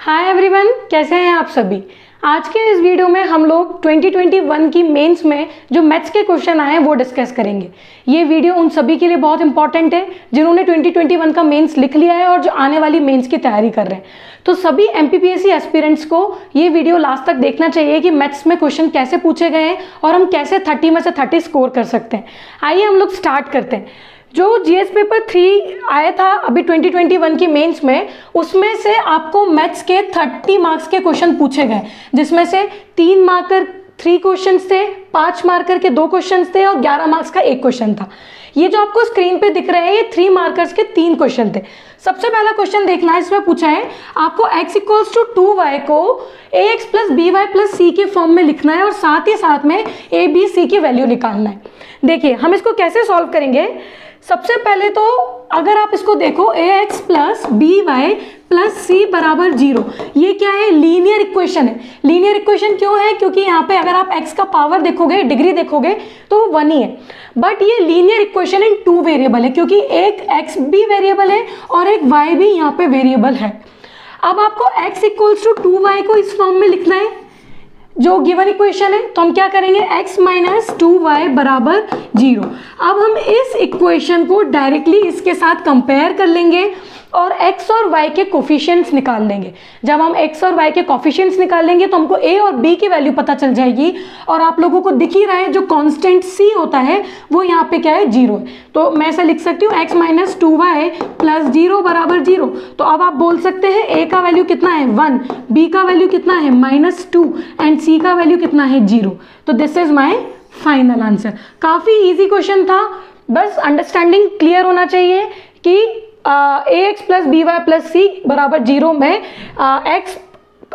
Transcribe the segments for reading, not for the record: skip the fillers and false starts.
Hi everyone, कैसे हैं आप सभी। आज के इस वीडियो में हम लोग 2021 की मेंस में जो मैथ्स के क्वेश्चन आए हैं वो डिस्कस करेंगे। ये वीडियो उन सभी के लिए बहुत इंपॉर्टेंट है जिन्होंने 2021 का मेंस लिख लिया है और जो आने वाली मेंस की तैयारी कर रहे हैं। तो सभी एमपीपीएससी एस्पिरेंट्स को ये वीडियो लास्ट तक देखना चाहिए कि मैथ्स में क्वेश्चन कैसे पूछे गए हैं और हम कैसे 30 में से 30 स्कोर कर सकते हैं। आइए हम लोग स्टार्ट करते हैं। जो जीएस पेपर 3 आया था अभी 2021 की मेंस में, उसमें से आपको मैथ्स के 30 मार्क्स के क्वेश्चन पूछे गए, जिसमें से 3 मार्कर 3 क्वेश्चंस थे, 5 मार्कर के 2 क्वेश्चंस थे और 11 मार्क्स का 1 क्वेश्चन था। ये जो आपको स्क्रीन पे दिख रहे हैं ये 3 मार्कर्स के 3 क्वेश्चन थे। सबसे पहला क्वेश्चन देखना है, इसमें पूछा है आपको x = 2y को ax + by + c के फॉर्म में लिखना है और साथ ही साथ में a b c की वैल्यू निकालना है। देखिए हम इसको कैसे सॉल्व करेंगे। सबसे पहले तो अगर आप इसको देखो ax + by + c = 0, ये क्या है, लीनियर इक्वेशन है। लीनियर इक्वेशन क्यों है, क्योंकि यहाँ पे अगर आप x का पावर देखोगे, डिग्री देखोगे तो वो 1 ही है। बट ये लीनियर इक्वेशन इन 2 वेरिएबल है, क्योंकि एक x भी वेरिएबल है और एक y भी यहाँ पे वेरिएबल है। अब आपको x = 2y को इस फॉर्म में लिखना है जो गिवन इक्वेशन है, तो हम क्या करेंगे, x - 2y = 0। अब हम इस इक्वेशन को डायरेक्टली इसके साथ कंपेयर कर लेंगे और x और y के कोफिशिएंट्स निकाल लेंगे। जब हम x और y के कोफिशिएंट्स निकाल लेंगे तो हमको a और b की वैल्यू पता चल जाएगी और आप लोगों को दिख ही रहा है जो कांस्टेंट c होता है वो यहाँ पे क्या है, 0 है। तो मैं ऐसा लिख सकती हूँ x - 2y + 0 = 0। तो अब आप बोल सकते हैं a का वैल्यू कितना है, 1, b का वैल्यू कितना है, -2 एंड c का वैल्यू कितना है, 0। तो this is my final answer. काफ़ी ईजी क्वेश्चन था, बस अंडरस्टैंडिंग क्लियर होना चाहिए कि ax + by + c = 0 में x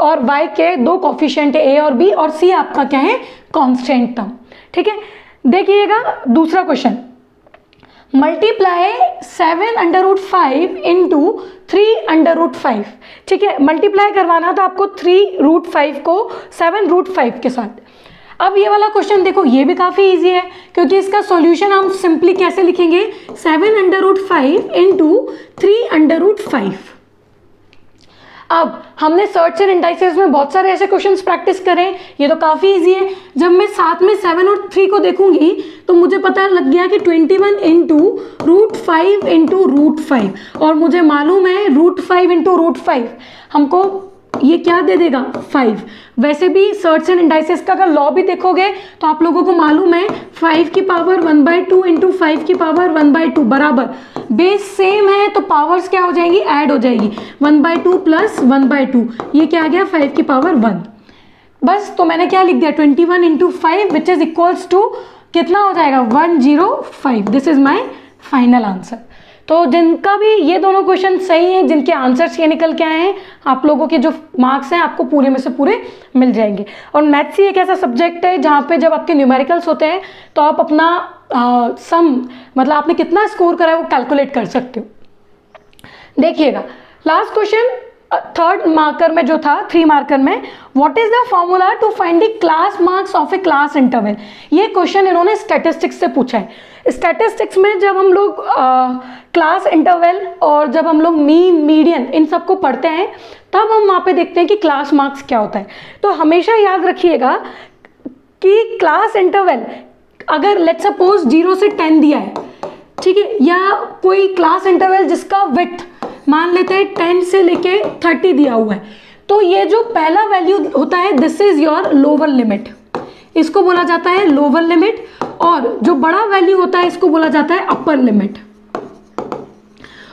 और y के 2 कोफिशिएंट है a और b और c आपका क्या है, कांस्टेंट टर्म। ठीक है, देखिएगा दूसरा क्वेश्चन, मल्टीप्लाई 7√5 × 3√5। ठीक है, मल्टीप्लाई करवाना तो आपको 3√5 को 7√5 के साथ। अब ये वाला क्वेश्चन देखो, ये भी काफ़ी इजी है क्योंकि इसका सॉल्यूशन हम सिंपली कैसे लिखेंगे, 7√5 × 3√5। अब हमने सर्च एंड इंडाइसेस में बहुत सारे ऐसे क्वेश्चंस प्रैक्टिस करें, ये तो काफ़ी इजी है। जब मैं साथ में 7 और 3 को देखूंगी तो मुझे पता लग गया कि 21 × √5 × √5 और मुझे मालूम है √5 × √5 हमको ये क्या दे देगा, 5। वैसे भी सर्च एंड इंडाइसेस का अगर लॉ भी देखोगे तो आप लोगों को मालूम है 5 की पावर 1/2 × 5 की पावर 1/2 बराबर, बेस सेम है तो पावर्स क्या हो जाएंगी, ऐड हो जाएगी, 1/2 + 1/2, ये क्या आ गया, 5 की पावर 1। बस तो मैंने क्या लिख दिया, 21 × 5 विच इज इक्वल्स टू कितना हो जाएगा, 105। This is my final answer. तो जिनका भी ये दोनों क्वेश्चन सही हैं, जिनके आंसर्स ये निकल के आए हैं, आप लोगों के जो मार्क्स हैं आपको पूरे में से पूरे मिल जाएंगे। और मैथ्स ही एक ऐसा सब्जेक्ट है जहाँ पे जब आपके न्यूमेरिकल्स होते हैं तो आप अपना सम मतलब आपने कितना स्कोर करा है वो कैलकुलेट कर सकते हो। देखिएगा लास्ट क्वेश्चन 3rd मार्कर में जो था, 3 मार्कर में, what is the formula to find the class marks of a class interval. ये क्वेश्चन इन्होंने स्टैटिस्टिक्स से पूछा है। स्टैटिस्टिक्स में जब हम लोग क्लास इंटरवल और जब हम लोग मीन मीडियन इन सबको पढ़ते हैं तब हम वहाँ पे देखते हैं कि क्लास मार्क्स क्या होता है। तो हमेशा याद रखिएगा कि क्लास इंटरवल अगर लेट्स सपोज 0 से 10 दिया है, ठीक है, या कोई क्लास इंटरवल जिसका विड्थ मान लेते हैं 10 से लेके 30 दिया हुआ है, तो ये जो पहला वैल्यू होता है this is your lower limit, इसको बोला जाता है लोअर लिमिट, और जो बड़ा वैल्यू होता है इसको बोला जाता है अपर लिमिट।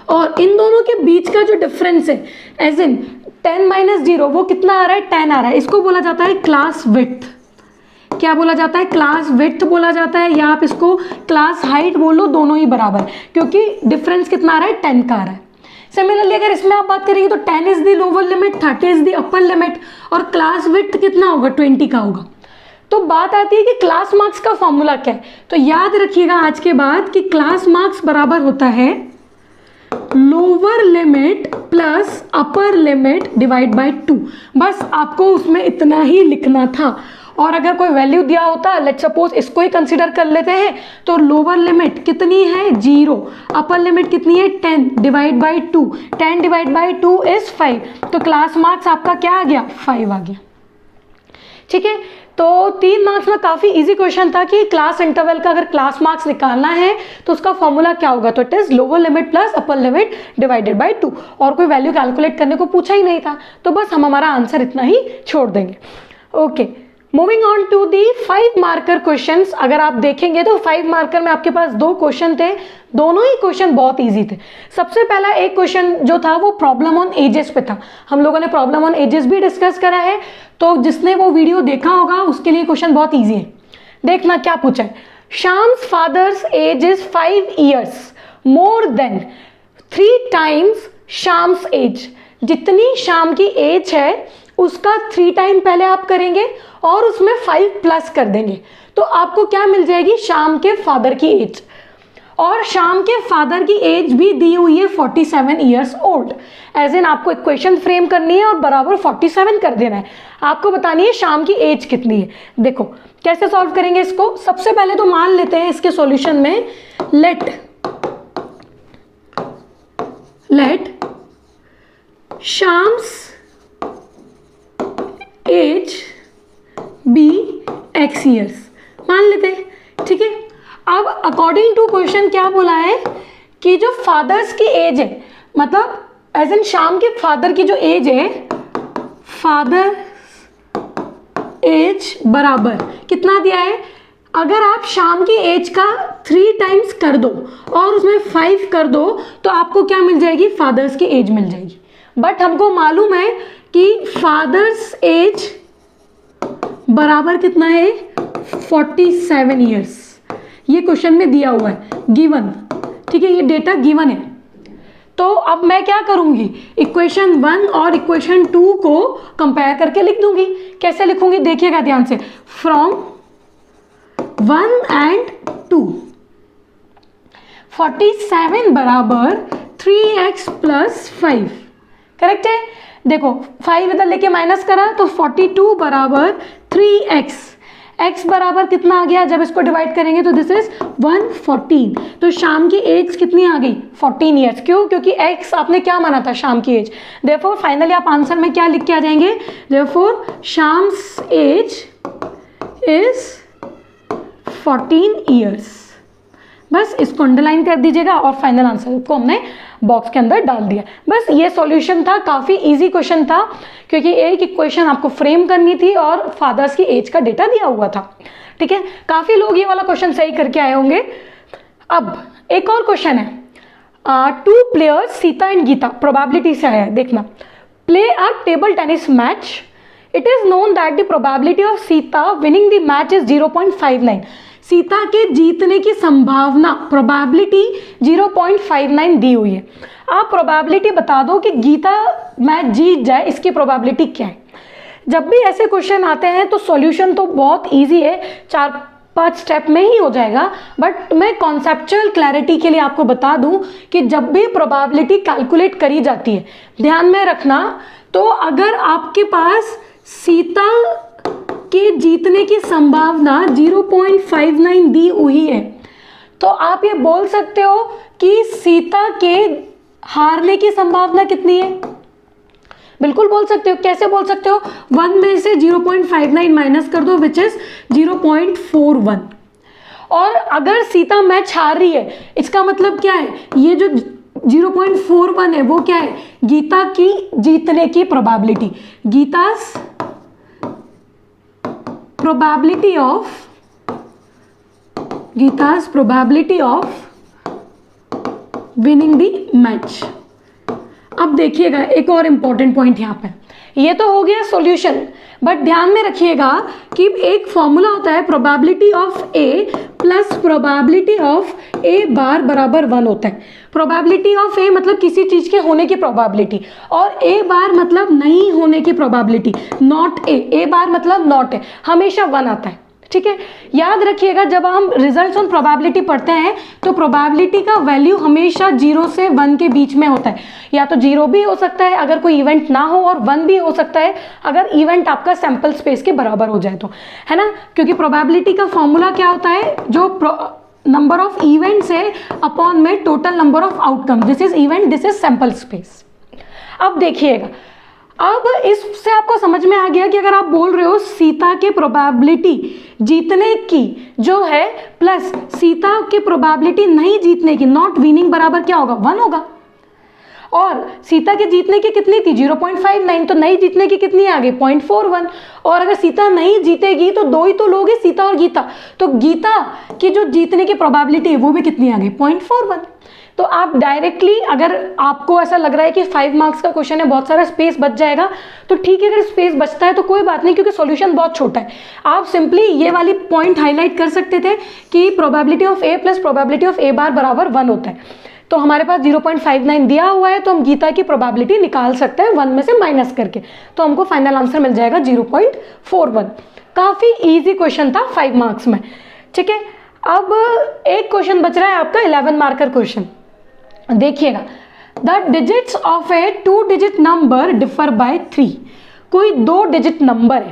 और इन दोनों के बीच का जो डिफरेंस है, एज इन 10 - 0 वो कितना आ रहा है, 10 आ रहा है, इसको बोला जाता है क्लास विड्थ। क्या बोला जाता है, क्लास विड्थ बोला जाता है, या आप इसको क्लास हाइट बोल लो, दोनों ही बराबर, क्योंकि डिफरेंस कितना आ रहा है, 10 का आ रहा है। सिमिलरली अगर इसमें आप बात करेंगे तो 10 is the lower limit, 30 is the upper limit, और क्लास विड्थ कितना होगा, 20 का होगा। तो बात आती है कि क्लास मार्क्स का फॉर्मूला क्या है। तो याद रखिएगा आज के बाद कि क्लास मार्क्स बराबर होता है lower limit plus upper limit divide by 2। बस आपको उसमें इतना ही लिखना था। और अगर कोई वैल्यू दिया होता, लेट्स सपोज इसको ही कंसिडर कर लेते हैं, तो लोअर लिमिट कितनी है 0, अपर लिमिट कितनी है 10 divide by 2, 10 divide by 2 is 5, तो क्लास मार्क्स आपका क्या आ गया 5 आ गया। ठीक है, तो 3 मार्क्स में काफ़ी इजी क्वेश्चन था कि क्लास इंटरवल का अगर क्लास मार्क्स निकालना है तो उसका फॉर्मूला क्या होगा, तो it is lower limit plus upper limit divided by 2, और कोई वैल्यू कैलकुलेट करने को पूछा ही नहीं था, तो बस हम हमारा आंसर इतना ही छोड़ देंगे। Okay, moving on to the 5 marker questions. अगर आप देखेंगे तो 5 मार्कर में आपके पास 2 क्वेश्चन थे, दोनों ही क्वेश्चन बहुत इजी थे। सबसे पहला एक क्वेश्चन जो था वो प्रॉब्लम ऑन एजेस पे था, हम लोगों ने प्रॉब्लम ऑन एजेस भी डिस्कस करा है, तो जिसने वो वीडियो देखा होगा उसके लिए क्वेश्चन बहुत ईजी है। देखना क्या पूछा है, Shyam's father's age is 5 years more than 3 times Shyam's age. जितनी श्याम की एज है उसका 3 टाइम पहले आप करेंगे और उसमें 5 प्लस कर देंगे, तो आपको क्या मिल जाएगी, श्याम के फादर की एज। और श्याम के फादर की एज भी दी हुई है 47 years ओल्ड, एज इन आपको इक्वेशन फ्रेम करनी है और बराबर 47 कर देना है, आपको बतानी है श्याम की एज कितनी है। देखो कैसे सॉल्व करेंगे इसको, सबसे पहले तो मान लेते हैं इसके सॉल्यूशन में let Shyam's age be x years मान लेते हैं। ठीक है, अब अकॉर्डिंग टू क्वेश्चन क्या बोला है कि जो फादर्स की एज है, मतलब एज इन श्याम के फादर की जो एज है, फादर एज बराबर कितना दिया है, अगर आप श्याम की एज का 3 टाइम्स कर दो और उसमें 5 कर दो तो आपको क्या मिल जाएगी, फादर्स की एज मिल जाएगी। बट हमको मालूम है कि फादर्स एज बराबर कितना है 47 years, ये क्वेश्चन में दिया हुआ है गिवन। ठीक है, ये डेटा गिवन है, तो अब मैं क्या करूंगी, इक्वेशन 1 और इक्वेशन 2 को कंपेयर करके लिख दूंगी। कैसे लिखूंगी देखिएगा ध्यान से, फ्रॉम 1 and 2, 47 बराबर 3x प्लस 5, करेक्ट है। देखो 5 इधर लेके माइनस करा तो 42 बराबर 3x, x बराबर कितना आ गया, जब इसको डिवाइड करेंगे तो दिस इज 114, तो शाम की एज कितनी आ गई 14 years। क्यों, क्योंकि x आपने क्या माना था शाम की एज, देयरफॉर फाइनली आप आंसर में क्या लिख के आ जाएंगे, देयरफॉर शाम्स एज इज 14 years। बस इसको अंडरलाइन कर दीजिएगा और फाइनल आंसर को हमने बॉक्स के अंदर डाल दिया। बस ये सॉल्यूशन था, काफ़ी इजी क्वेश्चन था क्योंकि एक इक्वेशन आपको फ्रेम करनी थी और फादर्स की एज का डेटा दिया हुआ था। ठीक है, काफ़ी लोग ये वाला क्वेश्चन सही करके आए होंगे। अब एक और क्वेश्चन है, 2 players Sita and Gita, probability से आया है, देखना, play a table tennis match, it is known that the probability of Sita winning the match is 0.59। Sita के जीतने की संभावना प्रोबेबिलिटी 0.59 दी हुई है। आप प्रोबेबिलिटी बता दो कि गीता मैच जीत जाए, इसकी प्रोबेबिलिटी क्या है। जब भी ऐसे क्वेश्चन आते हैं तो सॉल्यूशन तो बहुत इजी है, 4-5 स्टेप में ही हो जाएगा, बट मैं कॉन्सेप्चुअल क्लैरिटी के लिए आपको बता दूं कि जब भी प्रोबेबिलिटी कैलकुलेट करी जाती है, ध्यान में रखना, तो अगर आपके पास सीता के जीतने की संभावना 0.59 दी हुई है तो आप ये बोल सकते हो कि सीता के हारने की संभावना कितनी है, बिल्कुल बोल सकते हो। कैसे बोल सकते हो, 1 में से 0.59 माइनस कर दो विच इज 0.41, और अगर सीता मैच हार रही है इसका मतलब क्या है, ये जो 0.41 है वो क्या है, गीता की जीतने की probability, गीता's probability of winning the match। अब देखिएगा एक और इंपॉर्टेंट पॉइंट यहाँ पे, ये तो हो गया सॉल्यूशन, बट ध्यान में रखिएगा कि एक फॉर्मूला होता है probability of A plus probability of A bar बराबर 1 होता है। प्रोबेबिलिटी ऑफ ए मतलब किसी चीज के होने की प्रोबेबिलिटी, और ए बार मतलब नहीं होने की प्रोबेबिलिटी, नॉट ए, ए बार मतलब नॉट है, हमेशा 1 आता है। ठीक है, याद रखिएगा जब हम रिजल्ट्स ऑन प्रोबेबिलिटी पढ़ते हैं तो प्रोबेबिलिटी का वैल्यू हमेशा 0 से 1 के बीच में होता है, या तो 0 भी हो सकता है अगर कोई इवेंट ना हो, और 1 भी हो सकता है अगर इवेंट आपका सैंपल स्पेस के बराबर हो जाए तो, है ना, क्योंकि प्रोबेबिलिटी का फॉर्मूला क्या होता है, जो नंबर ऑफ इवेंट्स है अपॉन में total number of outcome, this is event, this is sample space. अब देखिएगा, अब इससे आपको समझ में आ गया कि अगर आप बोल रहे हो सीता के प्रोबेबिलिटी जीतने की जो है प्लस सीता के प्रोबेबिलिटी नहीं जीतने की, नॉट विनिंग, बराबर क्या होगा, 1 होगा। और सीता के जीतने की कितनी थी, 0.59, तो नहीं जीतने की कितनी आ गई, 0.41। और अगर सीता नहीं जीतेगी तो 2 ही तो लोग हैं, सीता और गीता, तो गीता की जो जीतने की प्रोबेबिलिटी है वो भी कितनी आ गई, 0.41। तो आप डायरेक्टली, अगर आपको ऐसा लग रहा है कि 5 मार्क्स का क्वेश्चन है, बहुत सारा स्पेस बच जाएगा, तो ठीक है, अगर स्पेस बचता है तो कोई बात नहीं, क्योंकि सॉल्यूशन बहुत छोटा है। आप सिंपली ये वाली पॉइंट हाईलाइट कर सकते थे कि probability of A plus probability of A bar बराबर 1 होता है। तो हमारे पास 0.59 दिया हुआ है, तो हम गीता की प्रोबेबिलिटी निकाल सकते हैं 1 में से माइनस करके, तो हमको फाइनल आंसर मिल जाएगा 0.41। काफ़ी इजी क्वेश्चन था 5 मार्क्स में, ठीक है। अब एक क्वेश्चन बच रहा है आपका 11 मार्कर क्वेश्चन, देखिएगा, the digits of A 2 digit number differ by 3। कोई 2 डिजिट नंबर है,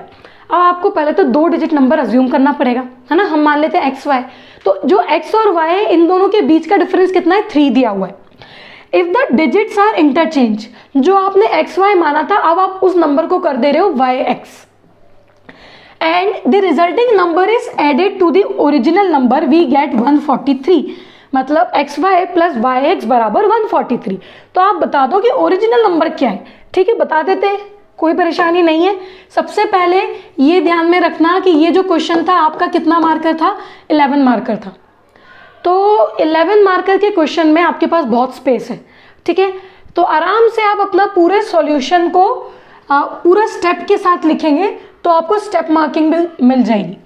अब आपको पहले तो 2 डिजिट नंबर अज्यूम करना पड़ेगा, है ना, हम मान लेते हैं एक्स वाई, तो जो एक्स और वाई है इन दोनों के बीच का डिफरेंस कितना है, 3 दिया हुआ है। If the digits are interchange, जो आपने एक्स वाई माना था अब आप उस नंबर को कर दे रहे हो y x, and the resulting number is added to the original number, we get 143, मतलब x y plus y x बराबर 143। तो आप बता दो कि ओरिजिनल नंबर क्या है, ठीक है, बता देते हैं, कोई परेशानी नहीं है। सबसे पहले ये ध्यान में रखना कि ये जो क्वेश्चन था आपका कितना मार्कर था, 11 मार्कर था। तो 11 मार्कर के क्वेश्चन में आपके पास बहुत स्पेस है, ठीक है, तो आराम से आप अपना पूरे सॉल्यूशन को पूरा स्टेप के साथ लिखेंगे तो आपको स्टेप मार्किंग भी मिल जाएगी।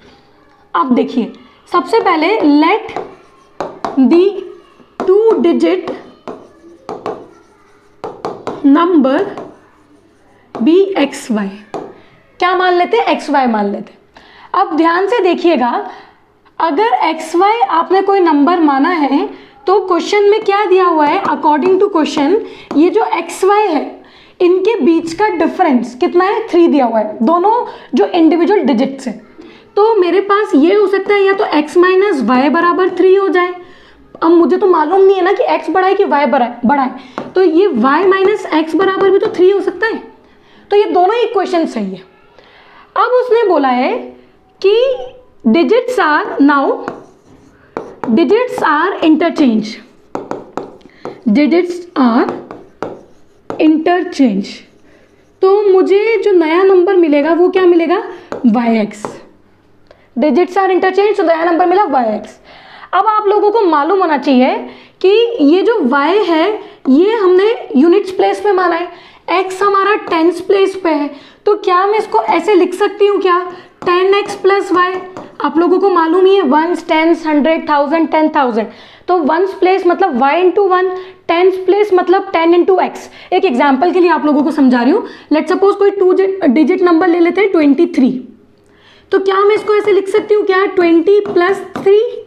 अब देखिए, सबसे पहले let the 2 digit number be x y, क्या मान लेते हैं, एक्स वाई मान लेते हैं। अब ध्यान से देखिएगा, अगर एक्स वाई आपने कोई नंबर माना है तो क्वेश्चन में क्या दिया हुआ है, अकॉर्डिंग टू क्वेश्चन ये जो एक्स वाई है इनके बीच का डिफरेंस कितना है, 3 दिया हुआ है, दोनों जो इंडिविजुअल डिजिट्स है। तो मेरे पास ये हो सकता है या तो x माइनस वाई बराबर 3 हो जाए, अब मुझे तो मालूम नहीं है ना कि x बड़ा है कि y बड़ा है, तो ये y माइनस एक्स बराबर भी तो 3 हो सकता है, तो ये दोनों इक्वेशन सही है। अब उसने बोला है कि digits are interchange, digits are interchange, तो मुझे जो नया नंबर मिलेगा वो क्या मिलेगा, yx, डिजिट्स आर इंटरचेंज, तो नया नंबर मिला yx। अब आप लोगों को मालूम होना चाहिए कि ये जो y है ये हमने यूनिट्स प्लेस पे माना है, x हमारा टेंस प्लेस पे है, तो क्या मैं इसको ऐसे लिख सकती हूँ क्या, 10x प्लस वाई, आप लोगों को मालूम ही है 1s, 10s, 100, 1000, 10,000, तो 1s प्लेस मतलब y इंटू 1, 10s प्लेस मतलब 10 इंटू एक्स। एक एग्जाम्पल के लिए आप लोगों को समझा रही हूँ, लेट सपोज कोई 2 डिजिट नंबर ले लेते हैं 23, तो क्या मैं इसको ऐसे लिख सकती हूँ क्या, 20 प्लस 3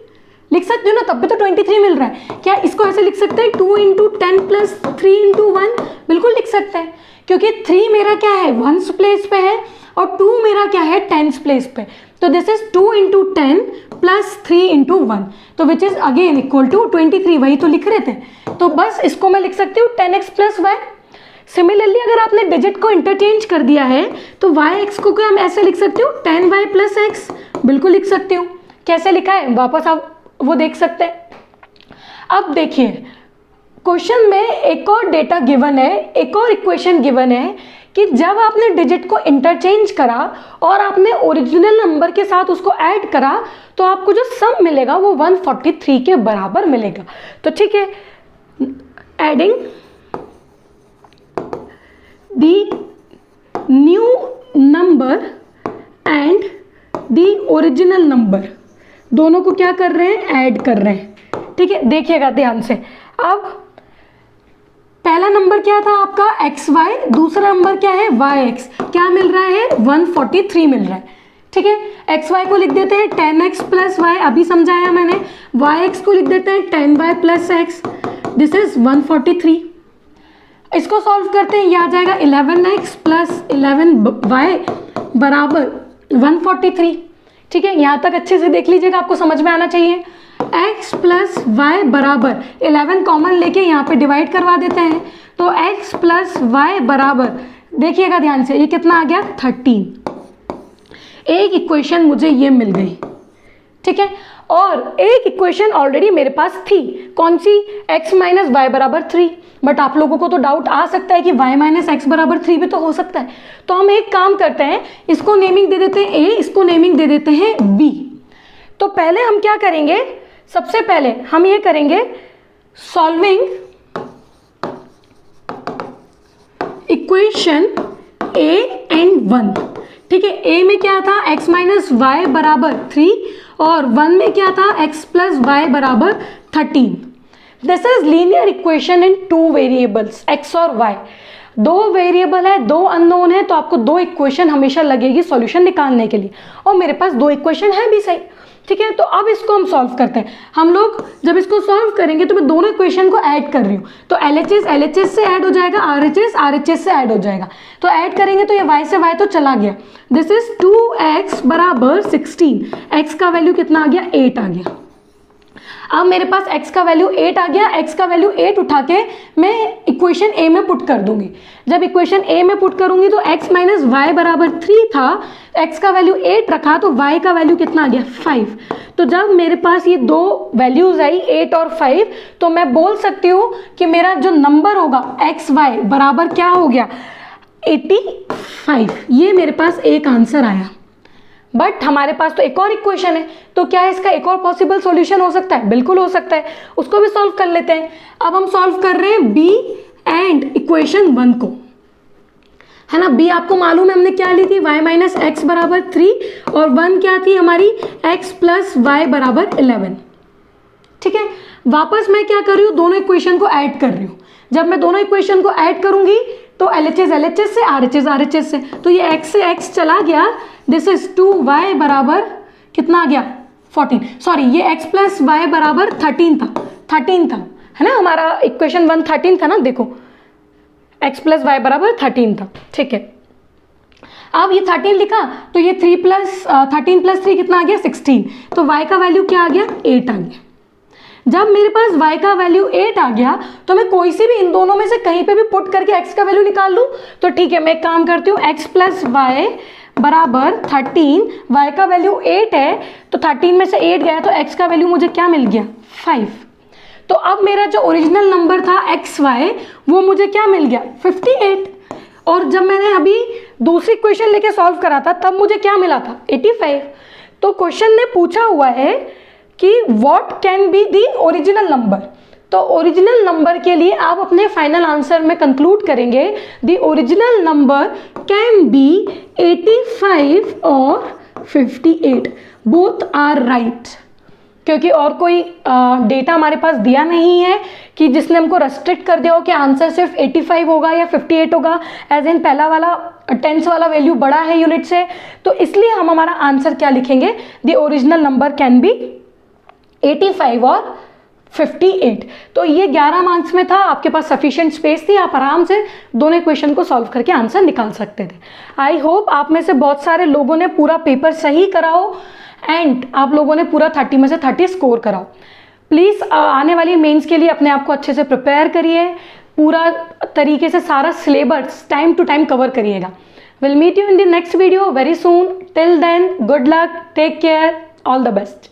लिख सकती हूँ ना, तब भी तो 23 मिल रहा है, क्या इसको ऐसे लिख सकते हैं 2 इंटू 10 प्लस 3 इंटू 1, बिल्कुल लिख सकते हैं, क्योंकि 3 मेरा क्या है 1s प्लेस पे है और 2 मेरा क्या है 10s प्लेस पे, तो this is 2 into 10 plus 3 into 1, तो which is again equal to 23, वही तो लिख रहे थे, तो बस इसको मैं लिख सकती हूँ 10x प्लस वाई। सिमिलरली अगर आपने डिजिट को इंटरचेंज कर दिया है तो yx को क्या मैं ऐसे लिख सकती हूँ 10y प्लस एक्स, बिल्कुल लिख सकती हूँ, कैसे लिखा है वापस आप वो देख सकते हैं। अब देखिए क्वेश्चन में एक और डेटा गिवन है, एक और इक्वेशन गिवन है कि जब आपने डिजिट को इंटरचेंज करा और आपने ओरिजिनल नंबर के साथ उसको ऐड करा तो आपको जो सम मिलेगा वो 143 के बराबर मिलेगा। तो ठीक है, adding the new number and the original number, दोनों को क्या कर रहे हैं, ऐड कर रहे हैं। ठीक है, देखिएगा ध्यान से। अब पहला नंबर क्या था आपका xy, दूसरा नंबर क्या है yx, क्या मिल रहा है 143 मिल रहा है। ठीक है। एक्स वाई को लिख देते हैं 10x प्लस वाई, अभी समझाया मैंने। वाई एक्स को लिख देते हैं 10y plus x, this is 143। इसको सॉल्व करते हैं, ये आ जाएगा 11x प्लस 11y बराबर 143। ठीक है, यहाँ तक अच्छे से देख लीजिएगा, आपको समझ में आना चाहिए। x प्लस वाई बराबर 11 कॉमन लेके यहाँ पे डिवाइड करवा देते हैं, तो x प्लस वाई बराबर, देखिएगा ध्यान से, ये कितना आ गया 13। एक इक्वेशन मुझे ये मिल गई, ठीक है। और एक इक्वेशन ऑलरेडी मेरे पास थी, कौन सी, x माइनस वाई बराबर 3। बट आप लोगों को तो डाउट आ सकता है कि y माइनस एक्स बराबर 3 भी तो हो सकता है। तो हम एक काम करते हैं, इसको नेमिंग दे देते हैं a, इसको नेमिंग दे देते हैं b। तो पहले हम क्या करेंगे, सबसे पहले हम ये करेंगे सॉल्विंग इक्वेशन a एंड 1। ठीक है, a में क्या था, x माइनस वाई बराबर 3 और 1 में क्या था, x प्लस वाई बराबर 13। This is linear equation in 2 variables x और y। 2 वेरिएबल है, 2 अननोन है, तो आपको 2 इक्वेशन हमेशा लगेगी सॉल्यूशन निकालने के लिए, और मेरे पास 2 इक्वेशन है भी सही। ठीक है, तो अब इसको हम सॉल्व करते हैं। हम लोग जब इसको सॉल्व करेंगे तो मैं दोनों इक्वेशन को ऐड कर रही हूँ, तो LHS से ऐड हो जाएगा, RHS से ऐड हो जाएगा। तो ऐड करेंगे तो ये y से y तो चला गया, दिस इज 2x बराबर 16। x का वैल्यू कितना आ गया, 8 आ गया। अब मेरे पास x का वैल्यू 8 आ गया, x का वैल्यू 8 उठा के मैं इक्वेशन a में पुट कर दूंगी। जब इक्वेशन a में पुट करूंगी तो x माइनस वाई बराबर 3 था, x का वैल्यू 8 रखा, तो y का वैल्यू कितना आ गया 5। तो जब मेरे पास ये 2 वैल्यूज आई 8 और 5, तो मैं बोल सकती हूँ कि मेरा जो नंबर होगा x y बराबर क्या हो गया 85। ये मेरे पास एक आंसर आया। बट हमारे पास तो एक और इक्वेशन है, तो क्या इसका एक और पॉसिबल सॉल्यूशन हो सकता है, बिल्कुल हो सकता है, उसको भी सॉल्व कर लेते हैं। अब हम सॉल्व कर रहे हैं b एंड इक्वेशन 1 को, है ना। b आपको मालूम है हमने क्या ली थी, y माइनस एक्स बराबर 3 और 1 क्या थी हमारी, x प्लस वाई बराबर 11। ठीक है, वापस मैं क्या कर रही हूँ, दोनों इक्वेशन को ऐड कर रही हूँ। जब मैं दोनों इक्वेशन को ऐड करूंगी तो LHS से, RHS से, तो ये x से x चला गया, दिस इज 2y बराबर कितना आ गया 14, सॉरी ये x प्लस वाई बराबर 13 था, है ना, हमारा इक्वेशन 1 13 था ना, देखो x प्लस वाई बराबर 13 था। ठीक है, अब ये 13 लिखा तो ये 13 प्लस 3 कितना आ गया 16, तो y का वैल्यू क्या आ गया 8 आ गया। जब मेरे पास y का वैल्यू 8 आ गया तो मैं कोई सी भी इन दोनों में से कहीं पे भी पुट करके x का वैल्यू निकाल लूँ। तो ठीक है, मैं एक काम करती हूँ, x प्लस वाई बराबर 13, y का वैल्यू 8 है, तो 13 में से 8 गया तो x का वैल्यू मुझे क्या मिल गया 5। तो अब मेरा जो ओरिजिनल नंबर था xy वो मुझे क्या मिल गया 58। और जब मैंने अभी दूसरी क्वेश्चन लेके सॉल्व करा था तब मुझे क्या मिला था 85। तो क्वेश्चन ने पूछा हुआ है कि what can be the original number. तो ओरिजिनल नंबर के लिए आप अपने फाइनल आंसर में कंक्लूड करेंगे the original number can be 85 और 58, बोथ आर राइट। क्योंकि और कोई डेटा हमारे पास दिया नहीं है कि जिसने हमको रेस्ट्रिक्ट कर दिया हो कि आंसर सिर्फ 85 होगा या 58 होगा, एज इन पहला वाला टेंस वाला वैल्यू बड़ा है यूनिट से, तो इसलिए हम हमारा आंसर क्या लिखेंगे, the original number can be 85 और 58। तो ये 11 मार्क्स में था, आपके पास सफिशिएंट स्पेस थी, आप आराम से दोनों क्वेश्चन को सॉल्व करके आंसर निकाल सकते थे। आई होप आप में से बहुत सारे लोगों ने पूरा पेपर सही कराओ एंड आप लोगों ने पूरा 30 में से 30 स्कोर कराओ। प्लीज़ आने वाली मेंस के लिए अपने आप को अच्छे से प्रिपेयर करिए, पूरा तरीके से सारा syllabus time to time cover करिएगा। Will meet you in the next video very soon, till then good luck, take care, all the best.